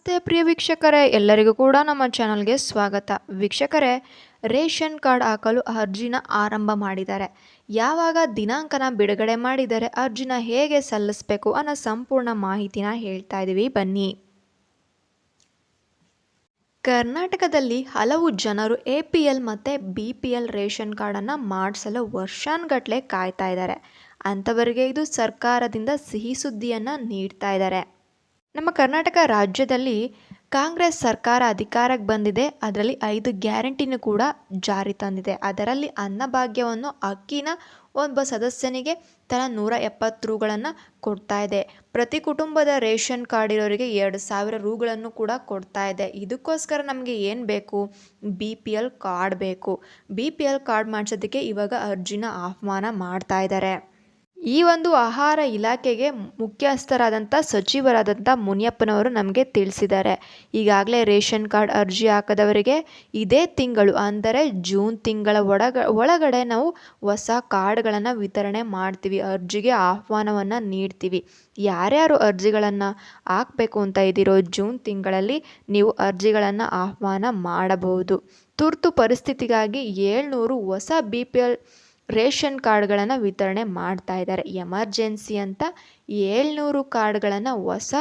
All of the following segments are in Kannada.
ನಮಸ್ತೆ ಪ್ರಿಯ ವೀಕ್ಷಕರೇ, ಎಲ್ಲರಿಗೂ ಕೂಡ ನಮ್ಮ ಚಾನಲ್ಗೆ ಸ್ವಾಗತ. ವೀಕ್ಷಕರೇ, ರೇಷನ್ ಕಾರ್ಡ್ ಹಾಕಲು ಅರ್ಜಿನ ಆರಂಭ ಮಾಡಿದ್ದಾರೆ. ಯಾವಾಗ ದಿನಾಂಕನ ಬಿಡುಗಡೆ ಮಾಡಿದರೆ ಅರ್ಜಿನ ಹೇಗೆ ಸಲ್ಲಿಸಬೇಕು ಅನ್ನೋ ಸಂಪೂರ್ಣ ಮಾಹಿತಿನ ಹೇಳ್ತಾ ಇದ್ದೀವಿ, ಬನ್ನಿ. ಕರ್ನಾಟಕದಲ್ಲಿ ಹಲವು ಜನರು APL ಮತ್ತು BPL ರೇಷನ್ ಕಾರ್ಡನ್ನು ಮಾಡಿಸಲು ವರ್ಷಾನುಗಟ್ಟಲೆ ಕಾಯ್ತಾ ಇದ್ದಾರೆ. ಅಂಥವರಿಗೆ ಇದು ಸರ್ಕಾರದಿಂದ ಸಿಹಿ ಸುದ್ದಿಯನ್ನು ನೀಡ್ತಾ ಇದ್ದಾರೆ. ನಮ್ಮ ಕರ್ನಾಟಕ ರಾಜ್ಯದಲ್ಲಿ ಕಾಂಗ್ರೆಸ್ ಸರ್ಕಾರ ಅಧಿಕಾರಕ್ಕೆ ಬಂದಿದೆ. ಅದರಲ್ಲಿ 5 ಗ್ಯಾರಂಟಿನೂ ಕೂಡ ಜಾರಿ ತಂದಿದೆ. ಅದರಲ್ಲಿ ಅನ್ನಭಾಗ್ಯವನ್ನು ಅಕ್ಕಿನ ಒಬ್ಬ ಸದಸ್ಯನಿಗೆ ತಲಾ 170 ರೂಗಳನ್ನು ಕೊಡ್ತಾ ಇದೆ. ಪ್ರತಿ ಕುಟುಂಬದ ರೇಷನ್ ಕಾರ್ಡ್ ಇರೋರಿಗೆ 2000 ರೂಗಳನ್ನು ಕೂಡ ಕೊಡ್ತಾ ಇದೆ. ಇದಕ್ಕೋಸ್ಕರ ನಮಗೆ ಏನು ಬೇಕು? BPL ಕಾರ್ಡ್ ಬೇಕು. BPL ಕಾರ್ಡ್ ಮಾಡಿಸೋದಕ್ಕೆ ಇವಾಗ ಅರ್ಜಿನ ಆಹ್ವಾನ ಮಾಡ್ತಾ ಇದ್ದಾರೆ. ಈ ಒಂದು ಆಹಾರ ಇಲಾಖೆಗೆ ಮುಖ್ಯಸ್ಥರಾದಂಥ ಸಚಿವರಾದಂಥ ಮುನಿಯಪ್ಪನವರು ನಮಗೆ ತಿಳಿಸಿದ್ದಾರೆ. ಈಗಾಗಲೇ ರೇಷನ್ ಕಾರ್ಡ್ ಅರ್ಜಿ ಹಾಕದವರಿಗೆ ಇದೇ ತಿಂಗಳು ಅಂದರೆ ಜೂನ್ ತಿಂಗಳ ಒಳಗಡೆ ನಾವು ಹೊಸ ಕಾರ್ಡ್ಗಳನ್ನು ವಿತರಣೆ ಮಾಡ್ತೀವಿ. ಅರ್ಜಿಗೆ ಆಹ್ವಾನವನ್ನು ನೀಡ್ತೀವಿ. ಯಾರ್ಯಾರು ಅರ್ಜಿಗಳನ್ನು ಹಾಕಬೇಕು ಅಂತ ಇದ್ದೀರೋ ಜೂನ್ ತಿಂಗಳಲ್ಲಿ ನೀವು ಅರ್ಜಿಗಳನ್ನು ಆಹ್ವಾನ ಮಾಡಬಹುದು. ತುರ್ತು ಪರಿಸ್ಥಿತಿಗಾಗಿ 700 ಹೊಸ BPL ರೇಷನ್ ಕಾರ್ಡ್ಗಳನ್ನು ವಿತರಣೆ ಮಾಡ್ತಾ ಇದ್ದಾರೆ. ಎಮರ್ಜೆನ್ಸಿ ಅಂತ 700 ಕಾರ್ಡ್ಗಳನ್ನು ಹೊಸ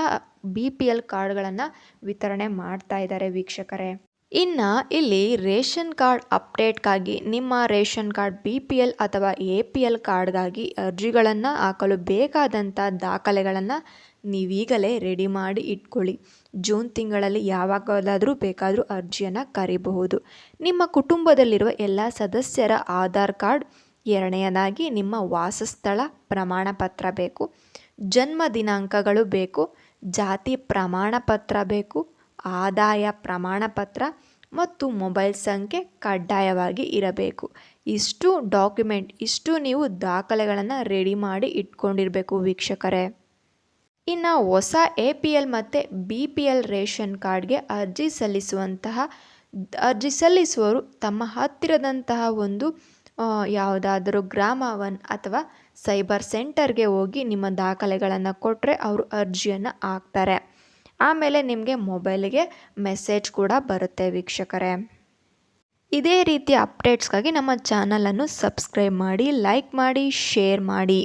BPL ಕಾರ್ಡ್ಗಳನ್ನು ವಿತರಣೆ ಮಾಡ್ತಾ ಇದ್ದಾರೆ ವೀಕ್ಷಕರೇ. ಇನ್ನು ಇಲ್ಲಿ ರೇಷನ್ ಕಾರ್ಡ್ ಅಪ್ಡೇಟ್ಗಾಗಿ ನಿಮ್ಮ ರೇಷನ್ ಕಾರ್ಡ್ BPL ಅಥವಾ APL ಕಾರ್ಡ್ಗಾಗಿ ಅರ್ಜಿಗಳನ್ನು ಹಾಕಲು ಬೇಕಾದಂಥ ದಾಖಲೆಗಳನ್ನು ನೀವೀಗಲೇ ರೆಡಿ ಮಾಡಿ ಇಟ್ಕೊಳ್ಳಿ. ಜೂನ್ ತಿಂಗಳಲ್ಲಿ ಯಾವಾಗಲಾದರೂ ಬೇಕಾದರೂ ಅರ್ಜಿಯನ್ನು ಕರಿಬಹುದು. ನಿಮ್ಮ ಕುಟುಂಬದಲ್ಲಿರುವ ಎಲ್ಲ ಸದಸ್ಯರ ಆಧಾರ್ ಕಾರ್ಡ್, ಎರಡನೆಯದಾಗಿ ನಿಮ್ಮ ವಾಸಸ್ಥಳ ಪ್ರಮಾಣ ಪತ್ರ ಬೇಕು, ಜನ್ಮ ದಿನಾಂಕಗಳು ಬೇಕು, ಜಾತಿ ಪ್ರಮಾಣ ಪತ್ರ ಬೇಕು, ಆದಾಯ ಪ್ರಮಾಣ ಪತ್ರ ಮತ್ತು ಮೊಬೈಲ್ ಸಂಖ್ಯೆ ಕಡ್ಡಾಯವಾಗಿ ಇರಬೇಕು. ಇಷ್ಟು ನೀವು ದಾಖಲೆಗಳನ್ನು ರೆಡಿ ಮಾಡಿ ಇಟ್ಕೊಂಡಿರಬೇಕು ವೀಕ್ಷಕರೇ. ಇನ್ನು ಹೊಸ APL ಮತ್ತು BPL ರೇಷನ್ ಕಾರ್ಡ್ಗೆ ಅರ್ಜಿ ಸಲ್ಲಿಸುವವರು ತಮ್ಮ ಹತ್ತಿರದಂತಹ ಒಂದು ಯಾವುದಾದರೂ ಗ್ರಾಮ 1 ಅಥವಾ ಸೈಬರ್ ಸೆಂಟರ್ಗೆ ಹೋಗಿ ನಿಮ್ಮ ದಾಖಲೆಗಳನ್ನು ಕೊಟ್ಟರೆ ಅವರು ಅರ್ಜಿಯನ್ನು ಹಾಕ್ತಾರೆ. ಆಮೇಲೆ ನಿಮಗೆ ಮೊಬೈಲಿಗೆ ಮೆಸೇಜ್ ಕೂಡ ಬರುತ್ತೆ ವೀಕ್ಷಕರೇ. ಇದೇ ರೀತಿಯ ಅಪ್ಡೇಟ್ಸ್ಗಾಗಿ ನಮ್ಮ ಚಾನಲನ್ನು ಸಬ್ಸ್ಕ್ರೈಬ್ ಮಾಡಿ, ಲೈಕ್ ಮಾಡಿ, ಶೇರ್ ಮಾಡಿ.